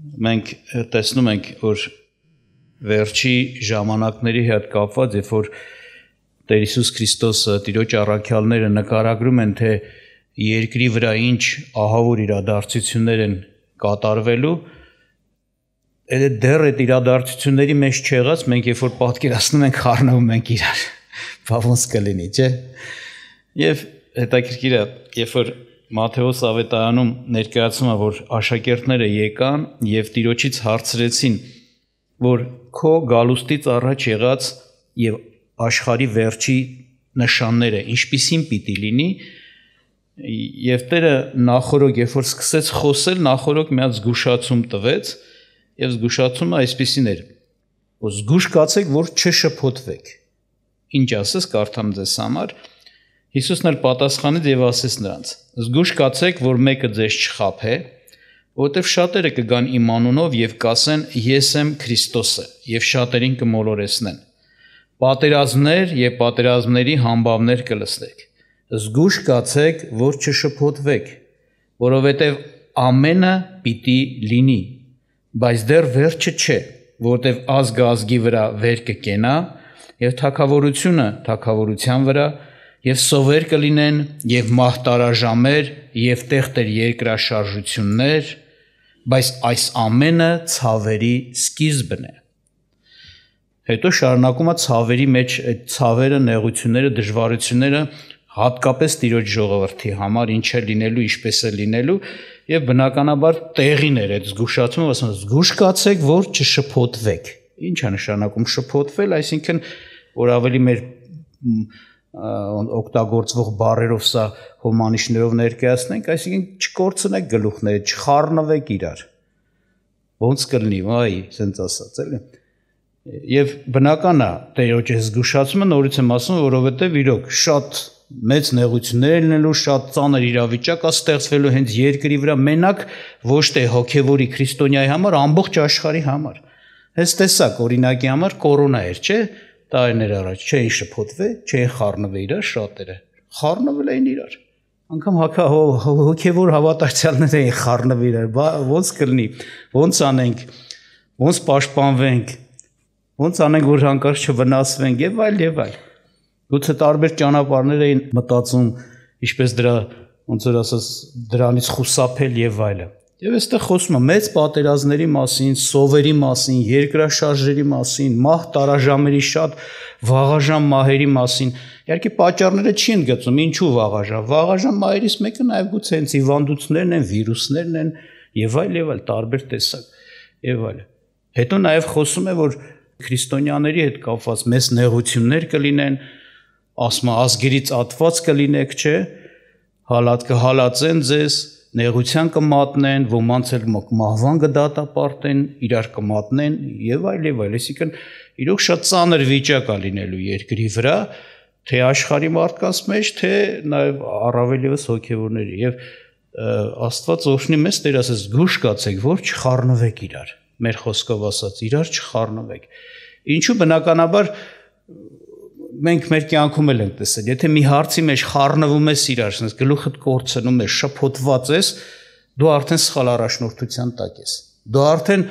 մենք տեսնում ենք, որ վերջի ժամանակների հետ կապված, երբ որ Տեր Հիսուս Քրիստոսը Տիրոջ առաքյալները նկարագրում են, թե երկրի վրա ինչ ահավոր իրադարձություններ են կատարվելու, դեռ այդ իրադարձությունների մեջ չեղած, մենք երբ որ պատկերացնում ենք, խառնվում ենք իրար, բավոնց կլինի, չէ՞։ Եվ հետաքրքիր է, երբ որ Մատթեոս ավետարանում ներկայացում է, որ աշակերտները եկան եւ Տիրոջից հարցրեցին, որ քո գալուստից առաջ եղած եւ աշխարհի վերջի նշանները ինչպիսին պիտի լինի, եւ Տերը նախորոք, երբ որ սկսեց խոսել, նախորոք մի հատ զգուշացում տվեց, եւ զգուշացումը այսպիսին էր, որ զգուշ կացեք, որ չշփոթվեք։ Ինչ ասես, կարդամ ձեզ համար։ Հիսուսն էլ պատասխանեց եւ ասեց նրանց. զգուշ կացեք, որ մեկը ձեզ չխաբե, որովհետեւ շատերը կգան իմ անունով եւ կասեն ես եմ Քրիստոսը եւ շատերին կմոլորեսնեն։ Պատերազմներ եւ պատերազմների համբավներ կլսեք։ Զգուշ կացեք, որ չշփոթվեք, որովհետեւ ամենը պիտի լինի, բայց դեռ վերջը չէ, որովհետեւ ազգը ազգի վրա վեր կկենա եւ թագավորությունը թագավորության վրա եւ սովեր կլինեն եւ մահտարաժամեր եւ տեղտեր երկրաշարժություններ, բայց այս ամենը ցավերի սկիզբն է։ Հետո շարունակում է ցավերի մեջ այդ ցավերը, նեղությունները, դժվարությունները հատկապես Տիրոջ ժողովրդի համար ինչ է լինելու, ինչպես է լինելու եւ բնականաբար տեղին էր այդ զգուշացումը, ասում զգուշ կացեք, որ չշփոթվեք։ Ինչ է նշանակում շփոթվել, այսինքն որ ավելի մեր օգտագործվող բառերով սա հոմանիշներով ներկայացնենք, այսինքն չկորցնեք գլուխները, չխառնվեք իրար։ Ոնց կլինի, վայ, ասենց ասած, էլի։ Եվ բնական է, Տերոջ զգուշացումը նորից եմ ասում, որովհետև իրոք շատ մեծ նեղություններ լինելու, շատ ծանր իրավիճակ է ստեղծվելու հենց երկրի վրա, մենակ ոչ թե հոգևորի քրիստոնյայի համար, ամբողջ աշխարհի համար։ Հենց տեսակ օրինակի համար կորոնա էր, չէ՞։ Տարիներ առաջ չէին շփոթվել, չէին խառնվել իրար շատերը, խառնվել էին իրար, անգամ հոգևոր հավատացյալներ էին խառնվել իրար, ոնց կլինի, ոնց անենք, ոնց պաշտպանվենք, ոնց անենք, որ հանկարծ չվնասվենք եւ այլ, գուցե տարբեր ճանապարհներ էին մտածում, ինչպես դրա, ոնց որ ասած, դրանից խուսափել եւ այլը։ Եվ այստեղ խոսում է մեծ պատերազմների մասին, սովերի մասին, երկրաշարժերի մասին, մահ տարաժամերի շատ վաղաժամ մահերի մասին։ Իհարկե պատճառները չի ընդգծում, ինչու վաղաժամ։ Վաղաժամ մահերից մեկը նաև գուցե հենց հիվանդություններն են, վիրուսներն են եւ այլ, տարբեր տեսակ եւ այլ։ Հետո նաև խոսում է, որ քրիստոնյաների հետ կապված մեծ նեղություններ կլինեն, ասում է ազգերից ատված կլինեք, չէ՞, կհալածեն ձեզ, նեղության կմատնեն, ոմանց էլ մահվան կդատապարտեն, իրար կմատնեն եւ այլ, այսինքն իրոք շատ ծանր վիճակ է լինելու երկրի վրա, թե աշխարհի մարդկանց մեջ, թե նաեւ առավել եւս հոգեվորների եւ Աստված օրհնի մեզ, Տեր ասես զգուշ կացեք, որ չխառնվեք իրար, մեր խոսքով ասած, իրար չխառնվեք։ Ինչու բնականաբար մենք մեր կյանքում էլ ենք տեսել, եթե մի հարցի մեջ խառնվում ես իրար, ասես գլուխդ կորցնում ես, շփոթված ես, դու արդեն սխալ առաջնորդության տակ ես։ Դու արդեն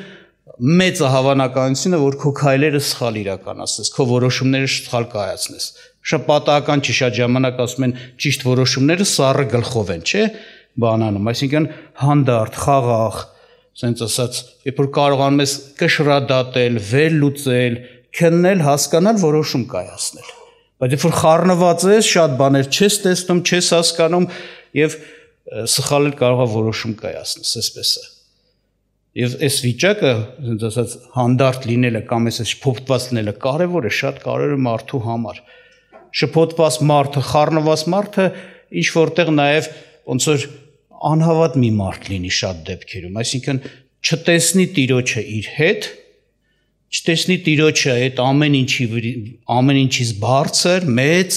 մեծ է հավանականությունը, որ քո քայլերը սխալ իրականացնես, քո որոշումները սխալ կայացնես։ Շատ պատահական չի, շատ ժամանակ ասում են ճիշտ որոշումները սառը գլխով են, չէ՞, բանանում, այսինքն հանդարտ, խաղաղ, ասենց ասած, երբ որ կարողանում ես կշռադատել, վերլուծել, քննել, հասկանալ, որոշում կայացնել։ Բայց երբ որ խառնված ես, շատ բաներ չես տեսնում, չես հասկանում եւ սխալ կարող է որոշում կայացնես, այսպես է։ Եվ այս վիճակը, ասենց ասած, հանդարտ լինելը կամ այս շփոթված լինելը կարևոր է, շատ կարևոր է մարդու համար։ Շփոթված մարդը, խառնված մարդը ինչ որտեղ նաեւ ոնց որ անհավատ մի մարդ լինի շատ դեպքերում, այսինքն չտեսնի Տիրոջը իր հետ, չտեսնի Տիրոջը այդ ամեն ինչից բարձր, մեծ,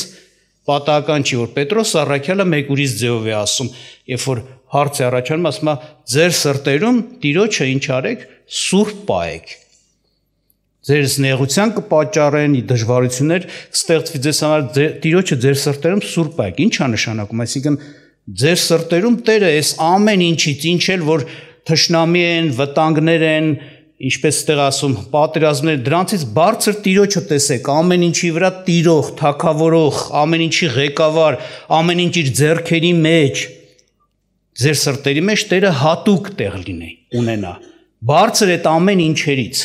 պատահական չի, որ Պետրոս առաքյալը մեկ ուրիշ ձևով է ասում, երբ որ հարց է առաջանում, ասում է ձեր սրտերում Տիրոջը ինչ արեք, սուրբ պահեք։ Ձեր նեղության կպատճառեն, դժվարություններ կստեղծվի ձեզ համար, Տիրոջը ձեր սրտերում սուրբ պահեք։ Ինչ է նշանակում, այսինքն ձեր սրտերում Տերը այս ամեն ինչից, ինչ էլ որ թշնամի են, վտանգներ են, ինչպես ստեղ ասում, պատերազմներ, դրանցից բարձր Տիրոջը տեսեք, ամեն ինչի վրա տիրող, թագավորող, ամեն ինչի ղեկավար, ամեն ինչ իր ձեռքերի մեջ, ձեր սրտերի մեջ Տերը հատուկ տեղ լինի, ունենա, բարձր այդ ամեն ինչերից,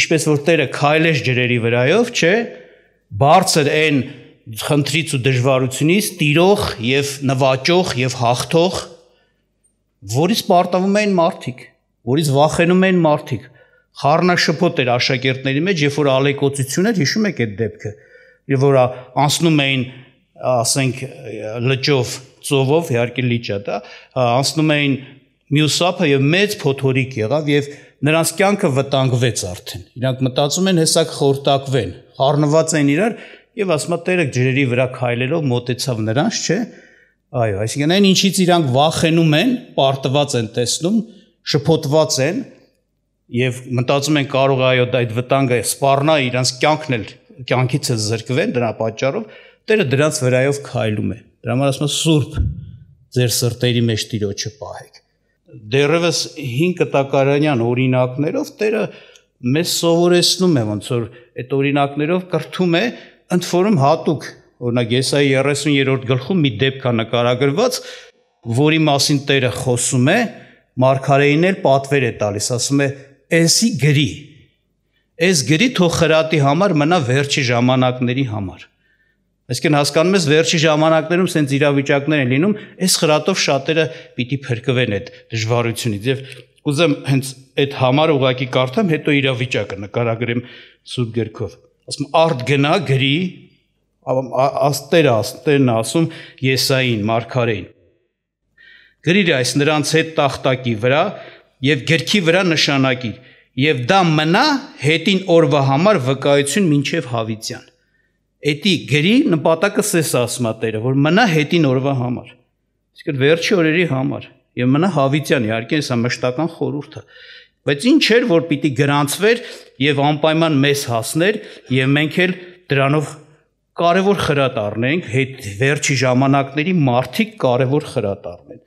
ինչպես որ Տերը քայլեց ջրերի վրայով, չէ, բարձր այն խնդրից ու դժվարությունից տիրող եւ նվաճող եւ հաղթող, որից պարտավում էին մարդիկ, որից վախենում էին մարդիկ, խառնաշփոթ էր աշակերտների մեջ, երբ որ ալեկոծություն էր, հիշում եք այդ դեպքը, երբ որ անցնում էին, ասենք, լճով, ծովով, իհարկե լիճա, դա, անցնում էին մյուս ափը եւ մեծ փոթորիկ եղավ եւ նրանց կյանքը վտանգվեց արդեն։ Իրանք մտածում են հեսա կխորտակվեն, խառնված են իրար եւ ասում Տերը ջրերի վրա քայլելով մոտեցավ նրանց, չէ՞։ Այո, այսինքն այն ինչից իրանք վախենում են, պարտված են տեսնում, շփոթված են եւ մտածում են կարող է այո այդ վտանգը սպառնա իրանց կյանքն էլ կյանքից էլ զրկվեն դրա պատճառով, Տերը դրանց վրայով քայլում է։ Դրա համար ասում Սուրբ ձեր սրտերի մեջ Տիրոջը պահեք։ Դեռևս 5 կտակարանյան օրինակներով Տերը մեզ սովորեցնում է, ոնց որ այդ օրինակներով կրթում է ընդ որում հատուկ, օրինակ Եսայի 30-րդ գլխում մի դեպք է նկարագրված, որի մասին Տերը խոսում է, մարգարեին էլ պատվեր է տալիս, ասում է, «Էսի գրի, այս գրի թող խրատի համար մնա վերջի ժամանակների համար»։ Այսինքն հասկանում ես վերջի ժամանակներում սենց իրավիճակներ են լինում, այս խրատով շատերը պիտի փրկվեն այդ դժվարությունից եւ կուզեմ հենց այդ համար ուղակի կարդամ, հետո իրավիճակը նկարագրեմ Սուրբ գրքով։ Ասում արդ գնա գրի, Տերն ասում Եսային, մարգարեին։ Գրիր այս նրանց հետ տախտակի վրա եւ գրքի վրա նշանակիր եւ դա մնա հետին օրվա համար վկայություն մինչեւ հավիտյան։ Էդի գրի նպատակը սես ասում է Տերը, որ մնա հետին օրվա համար։ Իսկ վերջի օրերի համար եւ մնա հավիտյան, իհարկե սա մշտական խորհուրդ է։ Բայց ինչ էր, որ պիտի գրանցվեր եւ անպայման մեզ հասներ եւ մենք էլ դրանով կարևոր խրատ առնենք, վերջի ժամանակների մարդիկ կարևոր խրատ առնեն։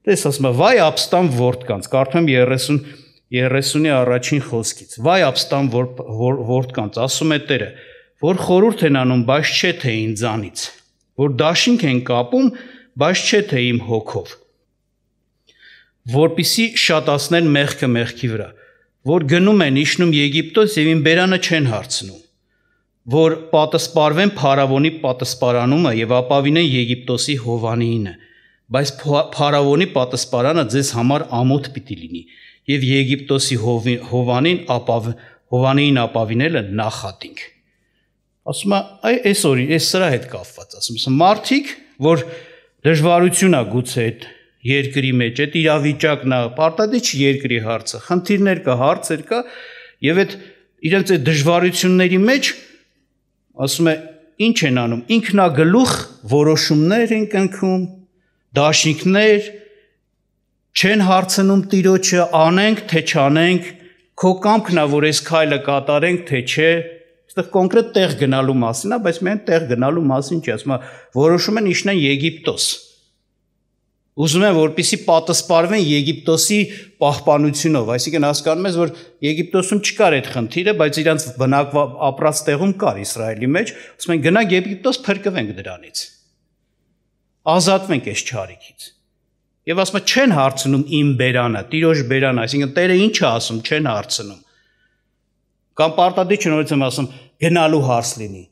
Տես ասում է, վայ ապստան որդկանց, կարդում եմ 30-ի առաջին խոսքից, վայ ապստան որդկանց, ասում է Տերը, որ խորհուրդ են անում, բայց չէ թե ինձանից, որ դաշինք են կապում, բայց չէ թե իմ հոգով, որպիսի շատացնեն մեղքը մեղքի վրա, որ գնում են իջնում Եգիպտոս եւ իմ բերանը չեն հարցնում, որ պատասպարվեն Փարավոնի պատասպարանումը եւ ապավինեն Եգիպտոսի Հովանիինը, բայց Փարավոնի պատասպարանը ձեզ համար ամոթ պիտի լինի եւ Եգիպտոսի Հովանիին ապավինելը նախատինք։ Ասում է, այս սրա հետ կապված, ասում մարդիկ, որ դժվարություն է գուցե այդ երկրի մեջ, այդ իրավիճակն է, պարտադիր չի երկրի հարցը, խնդիրներ կա, հարցեր կա եւ այդ իրենց այդ դժվարությունների մեջ ասում է ինչ են անում, ինքնագլուխ որոշումներ են կնքում, դաշինքներ չեն հարցնում Տիրոջը, անենք թե չանենք, քո կամքն է, որ այս քայլը կատարենք թե չէ, այստեղ կոնկրետ տեղ գնալու մասին է, բայց միայն տեղ գնալու մասին չի, ասում է, որոշում են իջնեն Եգիպտոս։ Ուզում են, որպեսզի պատասպարվեն Եգիպտոսի պահպանությունով, այսինքն հասկանում ես, որ Եգիպտոսում չկար այդ խնդիրը, բայց իրանց բնակվա ապրած տեղում կար Իսրայելի մեջ, ասում են գնանք Եգիպտոս փրկվենք դրանից։ Ազատվենք այս չարիքից։ Եվ ասում են չեն հարցնում իմ բերանը, Տիրոջ բերանը, այսինքն Տերը ինչ է ասում, չեն հարցնում։ Կամ պարտադիր չնորից եմ ասում գնալու հարց լինի։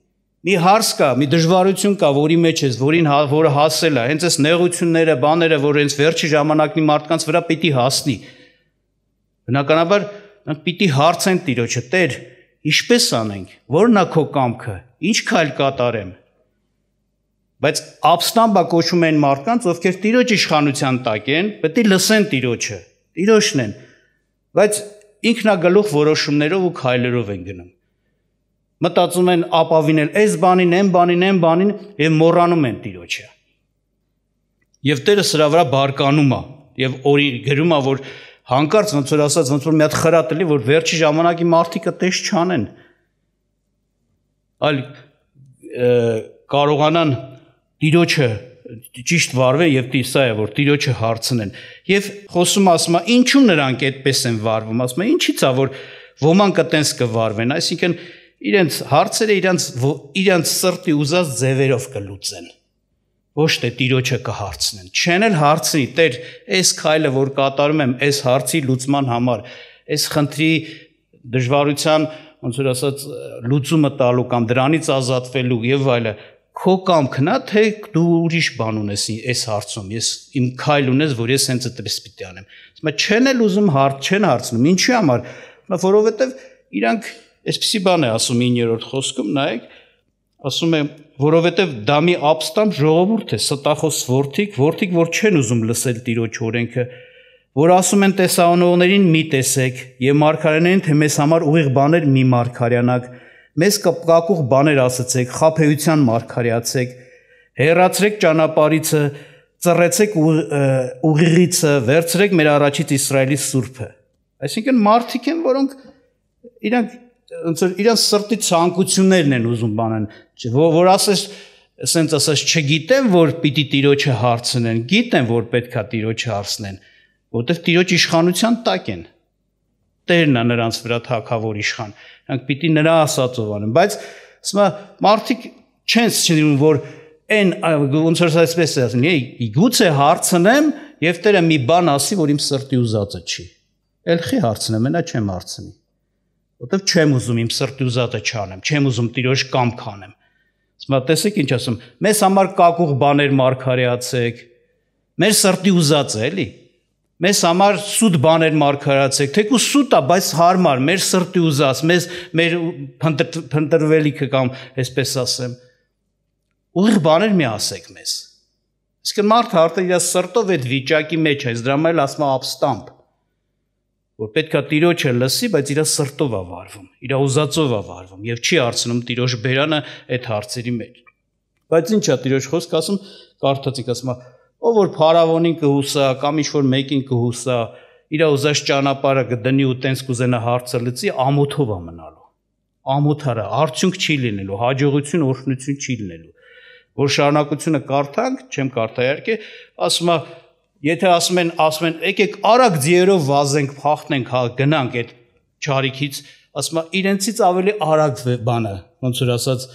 Մի հարց կա, մի դժվարություն կա, որի մեջ ես, որը հասել է, հենց այս նեղությունները, բաները, որ հենց վերջի ժամանակի մարդկանց վրա պիտի հասնի։ Բնականաբար պիտի հարցեն Տիրոջը, Տեր, ինչպես անենք, ո՞րն է քո կամքը, ինչ քայլ կատարեմ։ Բայց ապստամբա կոչում են մարդկանց, ովքեր Տիրոջ իշխանության տակ են, պետք է լսեն Տիրոջը, Տիրոջն են, բայց ինքնագլուխ որոշումներով ու քայլերով են գնում։ Մտածում են ապավինել այս բանին, այն բանին եւ մոռանում են Տիրոջը։ Եվ Տերը սրա վրա բարկանում է եւ գրում է, որ հանկարծ ոնց որ ասած, ոնց որ մի հատ խրատ էլի, որ վերջի ժամանակի մարդիկը տես չանեն։ Այլ կարողանան Տիրոջը ճիշտ վարվեն եւ սա է որ տիրոջը հարցնեն եւ խոսում ասում է ինչու նրանք այդպես են վարվում ասում է ինչի՞ց է որ ոմանք այտենց կվարվեն այսինքն իրենց հարցերը իրենց սրտի ուզած ձևերով կլուծեն ոչ թե տիրոջը կհարցնեն չեն էլ հարցնի տեր այս քայլը որ կատարում եմ այս հարցի լուծման համար այս խնդրի դժվարության ոնց որ ասած լուծումը տալու կամ դրանից ազատվելու եւ այլը քո կամքն է թե դու ուրիշ բան ունես այս հարցում ես իմ քայլ ունես որ ես հենց այդպես պիտի անեմ ասում չեն էլ ուզում չեն հարցնում ինչի համար որովհետեւ իրանք այսպեսի բան է ասում 9-րդ խոսքում նայեք ասում է որովհետեւ դա մի ապստամբ ժողովուրդ է ստախոս որդիկ որ չեն ուզում լսել տիրոջ օրենքը որ ասում են տեսանողներին մի տեսեք եւ մարգարեներին թե մեզ համար ուղիղ բաներ մի մարգարյանակ մեզ կակուղ բաներ ասացեք խափեության մարգարյացեք հերացրեք ճանապարհիցը ծռեցեք ուղիղիցը վերցրեք մեր առաջից Իսրայելի սուրբը այսինքն մարդիկ են որոնք իրանք ոնց որ իրանք սրտի ցանկություններն են ուզում բանան որ ասես ասենց ասած չգիտեմ որ պիտի տիրոջը հարցնեն գիտեն որ պետքա տիրոջը հարցնեն որտեվ տիրոջ իշխանության տակ են տերն է նրանց վրա թագավոր իշխան նրանք պիտի նրա ասածով անեն բայց ասում մարդիկ չեն սիրում որ այն ոնց որ այսպես ասեն գուցե հարցնեմ եւ տերը մի բան ասի որ իմ սրտի ուզածը չի Elxի հարցնեմ մենա չեմ հարցնի որտեվ չեմ ուզում իմ սրտի ուզածը չանեմ չեմ ուզում տիրոջ կամք անեմ ասում տեսեք ինչ ասում մեզ համար կակուղ բաներ մարգարեացեք մեր սրտի ուզածը էլի մեզ համար սուտ բաներ մարգարացեք թեկուզ սուտ է բայց հարմար մեր սրտի ուզած մեր փնտրվելիքը կամ այսպես ասեմ ուղիղ բաներ մի ասեք մեզ իսկ մարդը արդեն իր սրտով այդ վիճակի մեջ է դրա համար ասում ապստամբ որ պետքա տիրոջը լսի բայց իր սրտով է վարվում իր ուզածով է վարվում եւ չի հարցնում տիրոջ բերանը այդ հարցերի մեջ բայց ինչա տիրոջ խոսքը ասում կարդացիք ասում ով որ փարավոնին կհուսա կամ ինչ որ մեկին կհուսա իր ուզած ճանապարհը կդնի ու տենց կուզենա հարցը լծի ամոթով է մնալու ամոթարը արդյունք չի լինելու հաջողություն օրհնություն չի լինելու որ շարունակությունը կարդանք չեմ կարդա իհարկե ասում Եթե ասում են եկեք արագ ձիերով վազենք, փախնենք, գնանք այդ ճարիքից, ասում իրենցից ավելի արագ բանը, ոնց որ ասած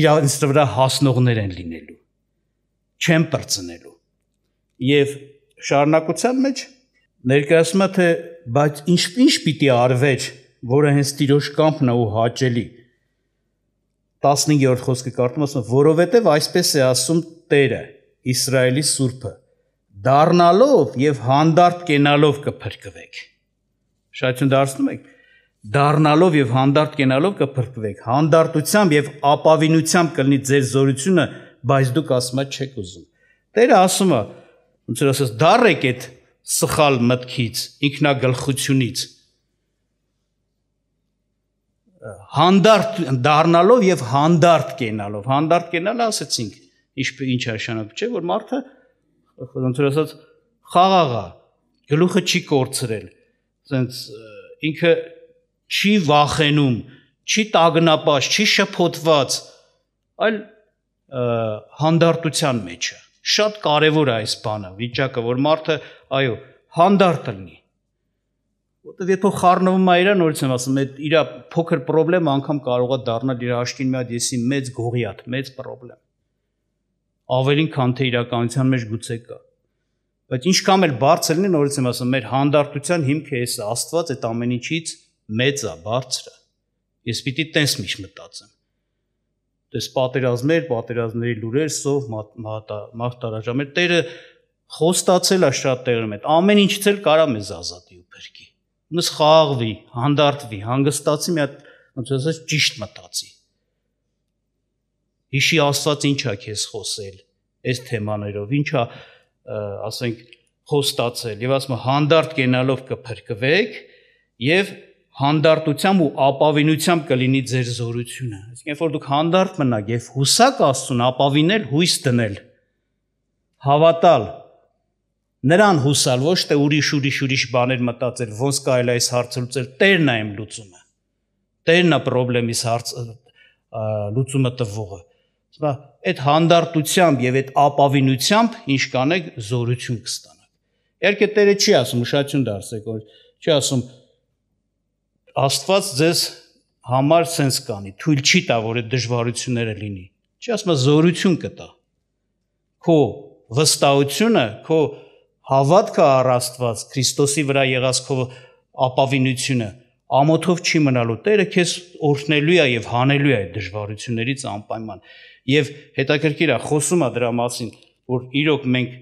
իրենց վրա հասնողներ են լինելու, չեն պրծնելու։ Եվ շարունակության մեջ ներկայացում է թե բայց ինչ պիտի արվեր, որը հենց տիրոջ կամքն է ու հաճելի։ 15-րդ խոսքը կարդում ասում որովհետև այսպես է ասում Տերը, Իսրայելի Սուրբը Դառնալով եւ հանդարտ կենալով կփրկվեք։ Շատություն դարձնում եք։ Դառնալով եւ հանդարտ կենալով կփրկվեք։ Հանդարտությամբ եւ ապավինությամբ կլինի ձեր զորությունը, բայց դուք ասում չեք ուզում։ Տերը ասում է, ոնց որ ասես, դառեք այդ սխալ մտքից, ինքնագլխությունից։ Հանդարտ դառնալով եւ հանդարտ կենալով։ Հանդարտ կենալը ասեցինք, ինչ նշանակում չէ, որ մարդը ոնց որ ասած խաղաղա գլուխը չի կորցրել ասենց ինքը չի վախենում չի տագնապած չի շփոթված այլ հանդարտության մեջ է շատ կարևոր է այս բանը վիճակը որ մարդը այո հանդարտ լինի որտեղ եթե խառնվում է իրան նորից եմ ասում այդ իր փոքր խնդրեմ անգամ կարող է դառնալ իր աշկին մի հատ եսի մեծ գողիաթ մեծ խնդրեմ ավելին քան թե իրականության մեջ գուցե կա բայց ինչքան էլ բարձր լինի նորից եմ ասում մեր հանդարտության հիմքը էս Աստված այդ ամեն ինչից մեծ է բարձր է ես պիտի տես միշտ մտածեմ դες պատերազմների լուրեր սով մարտարաժամեր Տերը խոստացել է շատ տեղերում այդ ամեն ինչից էլ կարա մեզ ազատի ու փրկի ոնց խաղաղվի հանդարտվի հանգստացի մի հատ ոնց ասած ճիշտ մտածի Հիշի Աստված ինչա քեզ խոսել այս թեմաներով, ինչա ասենք խոստացել եւ ասում հանդարտ կենալով կփրկվեք եւ հանդարտությամբ ու ապավինությամբ կլինի ձեր զորությունը։ Այսինքն երբ որ դուք հանդարտ մնաք եւ հուսակ Աստծուն ապավինել, հույս դնել, հավատալ, նրան հուսալ, ոչ թե ուրիշ բաներ մտածել, ոնց կարելի է այս հարցը լուծել, Տերն է իմ լուծումը։ Տերն է խնդրեմիս լուծումը տվողը։ Այդ հանդարտությամբ եւ այդ ապավինությամբ ինչ կանեք զորություն կստանաք։ Իհարկե Տերը չի ասում ուշադրություն դարձեք, որ չի ասում Աստված ձեզ համար sense կանի, թույլ չի տա, որ այդ դժվարությունները լինի։ Չի ասում զորություն կտա։ Քո վստահությունը, քո հավատքը առ Աստված, Քրիստոսի վրա եղած քո ապավինությունը ամոթով չի մնալու։ Տերը քեզ օրհնելու է եւ հանելու է այդ դժվարություններից անպայման։ Եվ հետաքրքիր է, խոսում է դրա մասին, որ իրոք մենք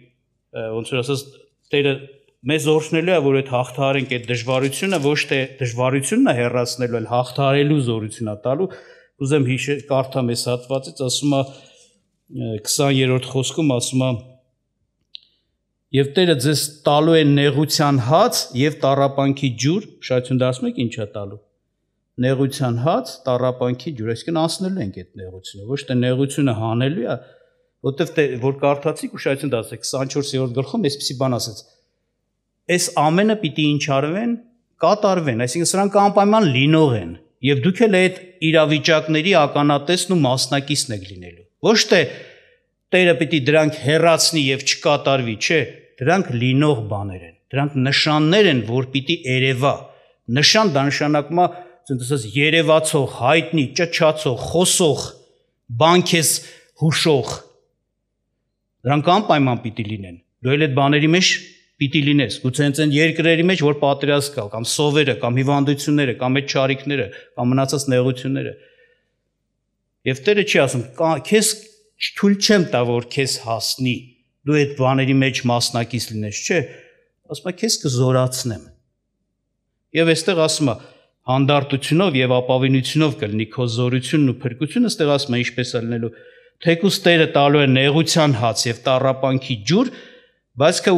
ոնց որ ասած Տերը մեզ օրհնելու է, որ այդ հաղթահարենք այդ դժվարությունը, ոչ թե դժվարությունն է հեռացնելու, այլ հաղթահարելու զորություն է տալու։ Ուզեմ կարդամ այս հատվածից, ասում է 20-րդ խոսքում ասում է. Եվ Տերը ձեզ տալու է նեղության հաց եւ տառապանքի ջուր, շատություն դասում եք ինչ է տալու։ Նեղության հաց, տառապանքի ջուր, այսինքն անցնելու ենք այդ նեղությունը, ոչ թե նեղությունը հանելու է, որտեվ որ կարդացիք ուշադրություն դասեք 24-րդ գլխում այսպեսի բան ասեց. Այս ամենը պիտի ինչ արվեն, կատարվեն, այսինքն սրանք անպայման լինող են, եւ դուք էլ այդ իրավիճակների ականատեսն ու մասնակիցն եք լինելու։ Ոչ թե Տերը պիտի դրանք հեռացնի եւ չկատարվի, չէ, դրանք լինող բաներ են, դրանք նշաններ են, որ պիտի երևա։ Նշան դա նշանակում է, ասես երևացող, հայտնի, ճչացող, խոսող, բան քեզ հուշող։ Դրանք անպայման պիտի լինեն։ Դու էլ այդ բաների մեջ պիտի լինես։ Գուցե հենց այն երկրերի մեջ, որ պատերազմ կա, կամ սովերը, կամ հիվանդությունները, կամ այդ չարիքները, կամ մնացած նեղությունները։ Եվ Տերը չի ասում, քեզ թույլ չեմ տա, որ քեզ հասնի, դու այդ բաների մեջ մասնակից լինես, չէ, ասում է քեզ կզորացնեմ։ Եվ այստեղ ասում է հանդարտությունով եւ ապավինությունով կլինի քո զորությունն ու փրկությունը, այստեղ ասում է ինչպես է լինելու, թեկուզ Տերը տալու է նեղության հաց եւ տառապանքի ջուր, բայց քո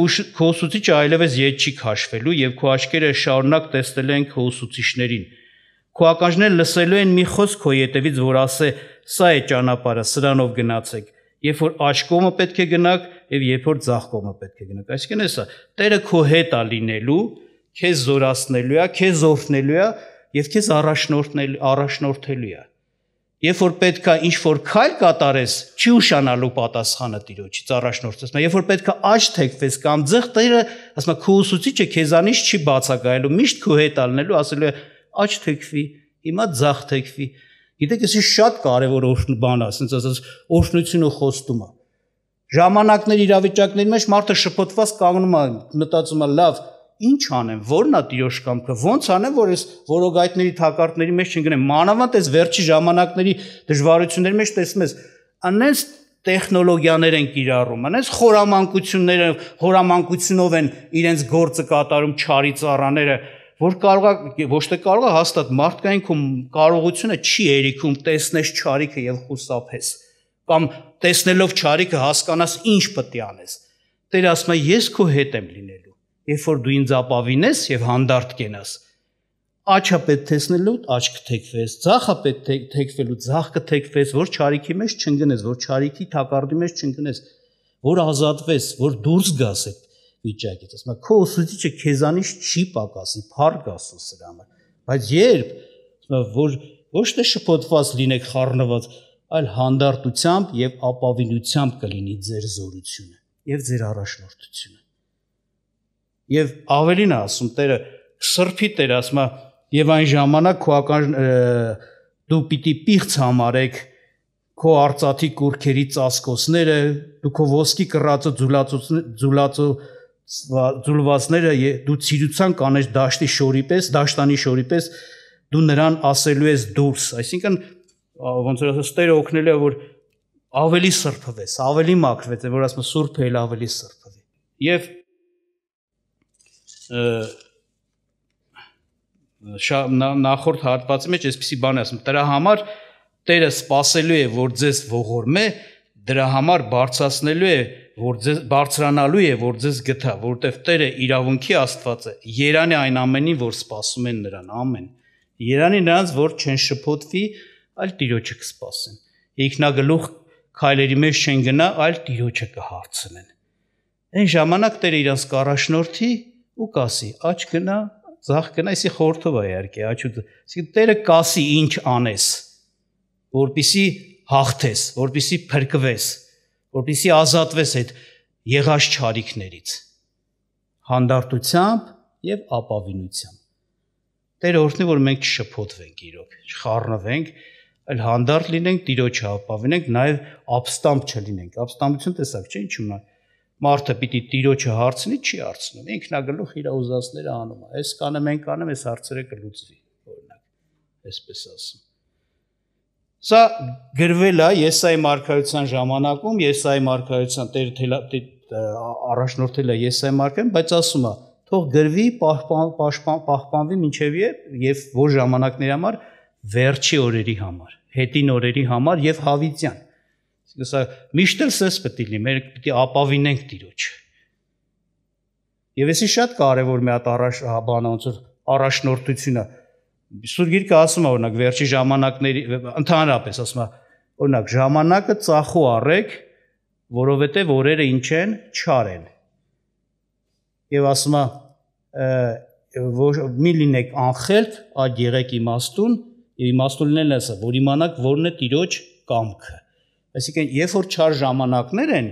ուսուցիչը այլևս ետ չի քաշվելու եւ քո աչքերը շարունակ տեսնելու են քո ուսուցիչներին։ Քո ականջները լսելու են մի խոսք քո ետևից, որ ասե. Սա է ճանապարհը, սրանով գնացեք։ Երբ որ աջ կողմը պետք է գնաք եւ երբ որ ձախ կողմը պետք է գնաք։ Այսինքն էսա Տերը քո հետ է լինելու, քեզ զորացնելու է, քեզ օրհնելու է եւ քեզ առաջնորդելու է։ Երբ որ պետք է ինչ որ քայլ կատարես, չի ուշանալու պատասխանը Տիրոջից առաջնորդես։ Երբ որ պետք է աջ թեքվես կամ ձախ, Տերը ասում է քո ուսուցիչը քեզանից չի բացակայելու, միշտ քո հետ է լինելու, ասելու է աջ թեքվի, հիմա ձախ թեքվի։ Գիտեք, էսի շատ կարևոր բան է, ասենց ասած օրհնությունը խոստում է։ Ժամանակների իրավիճակների մեջ մարդը շփոթված կանգնում է, մտածում է, լավ, ինչ անեմ, ո՞րն է Տիրոջ կամքը, ո՞նց անեմ, որ այս որոգայթների թակարդների մեջ չընկնեմ։ Մանավանդ այս վերջի ժամանակների դժվարությունների մեջ տեսնում ես, անենց տեխնոլոգիաներ են կիրառում, անենց խորամանկությունով են իրենց գործը կատարում չարի ծառաները, որ ոչ թե կարող է հաստատ մարդկային քո կարողությունը չի երիքում տեսնես չարիքը եւ խուսափես կամ տեսնելով չարիքը հասկանաս ինչ պետք է անես։ Տերը ասում է ես քո հետ եմ լինելու։ Երբ որ դու ինձ ապավինես եւ հանդարտ կենաս, աչքը պետք տեսնելու աչ կթեքվես, ձախը պետք թեքվելու ձախ կթեքվես, որ չարիքի մեջ չընկնես, որ չարիքի թակարդի մեջ չընկնես, որ ազատվես, որ դուրս գաս այդ վիճակից, ասում է քո ուսուցիչը քեզանից չի պակասի, փառք Աստծո սրա համար, բայց երբ որ ոչ թե շփոթված լինեք խառնված, այլ հանդարտությամբ եւ ապավինությամբ կլինի ձեր զորությունը եւ ձեր առաջնորդությունը։ Եվ ավելին է ասում Տերը, սրբի Տերը ասում է, եւ այն ժամանակ քո դու պիտի պիղծ համարեք քո արծաթի կուրքերի ծածկոցները, դու քո ոսկի կռածը ձուլվածները դու ցիրուցան կանես դաշտանի շորի պես դու նրան ասելու ես դուրս, այսինքն ոնց որ ասես Տերը օգնել է որ ավելի սրբվես, ավելի մաքրվես, որ ասում սուրբը էլ ավելի սրբվի։ Եվ նախորդ հատվածի մեջ այսպեսի բան է ասում, դրա համար Տերը սпасելու է, որ ձեզ ողորմե, դրա համար բարձրացնելու է, որ ձեզ բարձրանալու է, որ ձեզ գթա, որովհետև Տերը իրավունքի Աստված է, երանի այն ամենին, որ սпасում են նրան, ամեն։ Երանի նրանց, որ չեն շփոթվի, այլ Տիրոջը կսպասեն։ Ինքնագլուխ քայլերի մեջ չեն գնա, այլ Տիրոջը կհարցնեն։ Այն ժամանակ Տերը իրանց կառաջնորդի ու կասի. «Աչ գնա, ձախ գնա», այսի խորհրդով է իհարկե, այսինքն Տերը կասի ինչ անես, որպեսզի հաղթես, որպեսզի փրկվես, որպեսզի ազատվես այդ եղած չարիքներից, հանդարտությամբ եւ ապավինությամբ։ Տերը օրհնի, որ մենք չշփոթվենք իրոք, չխառնվենք, այլ հանդարտ լինենք, Տիրոջը ապավինենք, նաեւ ապստամբ չլինենք։ Ապստամբություն տեսակ չէ, ինչու՞ նա մարդը պիտի Տիրոջը հարցնի, չի հարցնում։ Ինքնագլուխ իր ուզածները անում է։ Այս կանեմ, այն կանեմ, այս հարցերը կլուծվի, օրինակ, այսպես ասում։ Սա գրվել է Եսայի մարգարեության ժամանակում, Եսայի մարգարեության Տերը առաջնորդել է Եսայի մարգարեն, բայց ասում է, թող գրվի, պահպանվի մինչև եւ որ ժամանակների համար, վերջի օրերի համար, հետին օրերի համար եւ հավիտյան։ Այսինքն սա միշտ էլ սես պետք լինի, մենք պիտի ապավինենք Տիրոջը։ Եվ էսի շատ կարևոր մի հատ բան ոնց որ առաջնորդությունը Սուրբ Գիրքը ասում է օրինակ վերջի ժամանակների ընդհանրապես ասում է օրինակ ժամանակը ծախու առեք, որովհետև օրերը ինչ են, չար են։ Եվ ասում է մի լինեք անխելք, այլ եղեք իմաստուն, եւ իմաստուն լինելն է, որ իմանաք որն է Տիրոջ կամքը։ Այսինքն, երբ որ չար ժամանակներ են,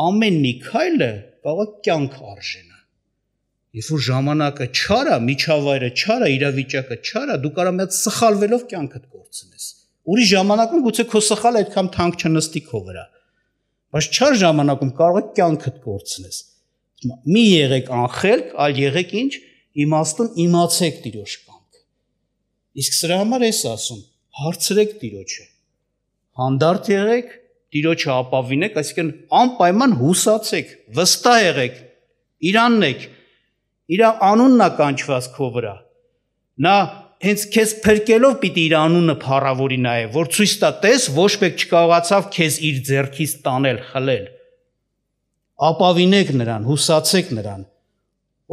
ամեն մի քայլը կարող է կյանք արժենա։ Երբ որ ժամանակը չար է, միջավայրը չար է, իրավիճակը չար է, դու կարող ես սխալվելով կյանքդ կորցնես։ Ուրիշ ժամանակում գուցե քո սխալը այդքան թանկ չնստի քո վրա։ Բայց չար ժամանակում կարող է կյանքդ կորցնես։ Մի եղեք անխելք, այլ եղեք ինչ, իմաստուն, իմացեք Տիրոջ կամքը։ Իսկ սրա համար էս ասում, հարցրեք Տիրոջը։ Հանդարտ եղեք, Տիրոջը ապավինեք, այսինքն անպայման հուսացեք, վստահ եղեք, իրաննեք, իր անունն է կանչված քո վրա։ Նա հենց քեզ փրկելով պիտի իր անունը փառավորի նաև, որ ցույց տա, տես, ոչ մեկ չկարողացավ քեզ իր ձեռքից տանել, խլել։ Ապավինեք նրան, հուսացեք նրան,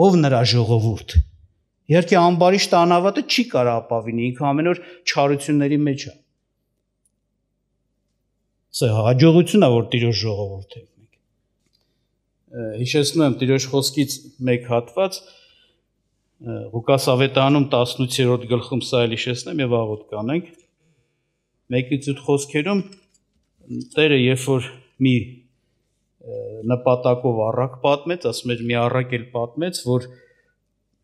ով նրա ժողովուրդ։ Իհարկե ամբարիշտ անավատը չի կարող ապավինի, ինքը ամեն օր չարությունների մեջ է։ Սա հաջողությունն է, որ Տիրոջ ժողովուրդ ենք մենք։ Հիշեցնում եմ Տիրոջ խոսքից մեկ հատված, Ղուկաս ավետարանում 18-րդ գլխում սա էլ հիշեցնեմ եւ աղոթ կանենք։ 1-8 խոսքերում Տերը երբ որ մի նպատակով առակ պատմեց, ասում էր մի առակ էլ պատմեց, որ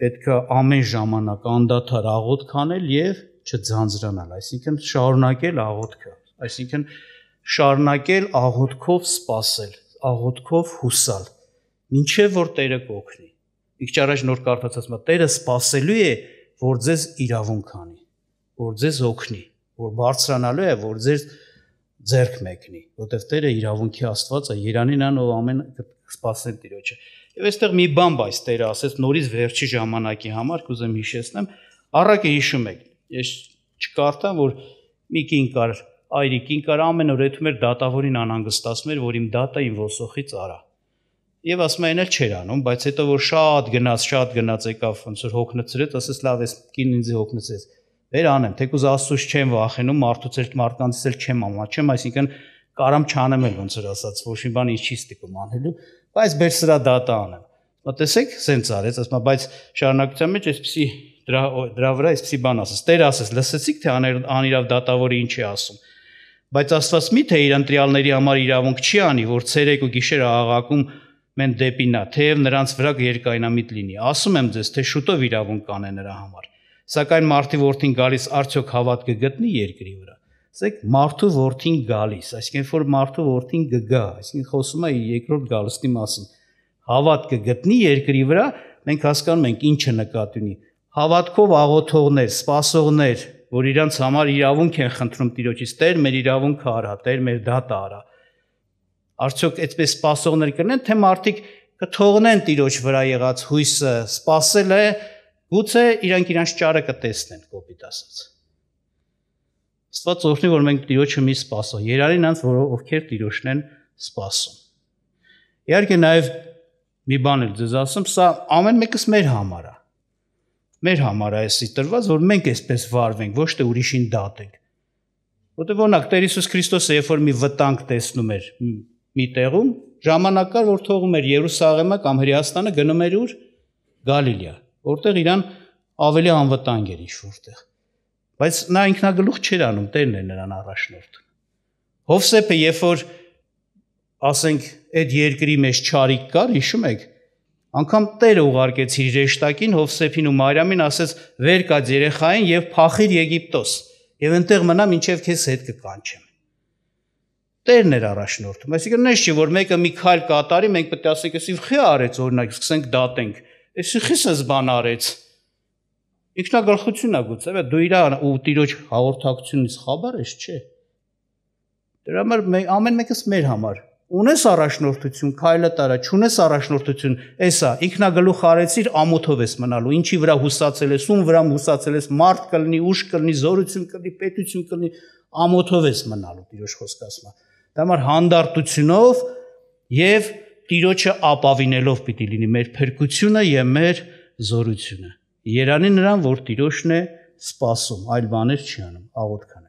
պետք է ամեն ժամանակ անդադար աղոթք անել եւ չձանձրանալ, այսինքն շարունակել աղոթքը, այսինքն շարունակել աղոթքով սպասել, աղոթքով հուսալ, մինչեւ որ Տերը կօգնի։ Իք ճարաշ նոր կարդաց ասում է, Տերը սպասելու է, որ ձեզ իրավունք անի, որ ձեզ օգնի, որ բարձրանալու է, որ ձեզ ձեռք մեկնի, որտեղ Տերը իրավունքի Աստված է, Երանին ան ով ամեն սպասեն Տիրոջը։ Եվ այստեղ մի բան բայց Տերը ասեց նորից վերջի ժամանակի համար, կուզեմ հիշեցնեմ, առակը հիշում եք, ես չկարդամ, որ մի կին կար, այրիկին կար, ամեն օր եթում էր դատավորին անհանգստացում էր, որ իմ դատը իմ ոսոխից արա։ Եվ ասում այն էլ չէր անում, բայց հետո որ շատ գնաց եկավ, ոնց որ հոգնեցրեց, ասես լավ էս կին ինձ հոգնեցրեց։ Վեր անեմ, թեկուզ Աստծուց չեմ վախենում, մարդկանցից էլ չեմ ամաչեմ, այսինքն կարամ չանեմ էլ ոնց որ ասած, ոչ մի բան ինձ չի ստիպում անելու, բայց բեր սրա դատը անեմ։ Մտեցեք, սենց արեց, ասում է, բայց շարունակության մեջ այսպեսի դրա վրա այսպեսի բան ասես։ Տեր ասես, լսեցիք թե անիրավ դատավորը ինչ է ասում։ Բայց Աստված մի թե իր ընտրյալների համար իրավունք չի անի, որ ցերեկ ու գիշեր աղաղակում մեն դեպի նա, թեև նրանց վրա երկայնամիտ լինի։ Ասում եմ ձեզ, թե շուտով իրավունք կանե նրա համար։ Սակայն մարդի որդին գալիս արդյոք հավատ կգտնի երկրի վրա։ Ասեք, մարդու որդին գալիս, այսինքն որ մարդու որդին կգա, այսինքն խոսում է երկրորդ գալստի մասին։ Հավատ կգտնի երկրի վրա, մենք հասկանում ենք ինչը նկատի ունի։ Հավատքով աղոթողներ, սպասողներ, որ իրանց համար իրավունք են խնդրում Տիրոջից, Տեր մեր իրավունքը արա, Տեր մեր դատը արա։ Արդյոք այդպես սպասողներ կլինեն, թե մարդիկ կթողնեն Տիրոջ վրա եղած հույսը, սпасել է, գուցե իրանք ճարը կտեսնեն, կոպիտ ասած։ Աստված օրհնի, որ մենք Տիրոջը մի սпасող, երարին անց, ովքեր Տիրոջն են սпасում։ Իհարկե նաև մի բան էլ ձեզ ասում, սա ամեն մեկս մեր համար է։ Մեր համար է էսի տրված, որ մենք այսպես վարվենք, ոչ թե ուրիշին դատենք։ Որտեղ օրինակ Տեր Հիսուս Քրիստոսը երբ որ մի վտանգ տեսնում էր մի տեղում, ժամանակ կար, որ թողում էր Երուսաղեմը կամ Հրեաստանը գնում էր ուր Գալիլեա, որտեղ իրան ավելի անվտանգ էր ինչ որտեղ։ Բայց նա ինքնագլուխ չէր անում, Տերն էր նրան առաջնորդում։ Հովսեփը երբ որ ասենք այդ երկրի մեջ չարիք կար, հիշում եք, անգամ Տերը ուղարկեց իր հրեշտակին Հովսեփին ու Մարիամին, ասեց վեր կաց երեխային եւ փախիր Եգիպտոս եւ այնտեղ մնա մինչեւ քեզ հետ կկանչեմ։ Տերն էր առաջնորդում, այսինքն նես չի որ մեկը մի քայլ կատարի, մենք պետք է ասենք, էսի խի արեց օրինակ, սկսենք դատենք, էսի խիսս բան արեց։ Ինքնագլխությունն է գուցե, դու իր ու տիրոջ հաղորդակցությունից խաբար ես, չէ։ Դրա համար ամեն մեկս մեր համար ունես առաջնորդություն, քայլը տարա, չունես առաջնորդություն, էսա ինքնագլուխ արեցիր, ամոթով ես մնալու, ինչի վրա հուսացել ես, ում վրա հուսացել ես, մարդ կլինի, ուժ կլինի, զորություն կլինի, պետություն կլինի, ամոթով ես մնալու, տիրոջ խոսքը ասում է։ Դա համար հանդարտությունով եւ տիրոջը ապավինելով պիտի լինի մեր փրկությունը եւ մեր զորությունը։ Երանի նրան, որ տիրոջն է սպասում, այլ բաներ չի անում, աղոթք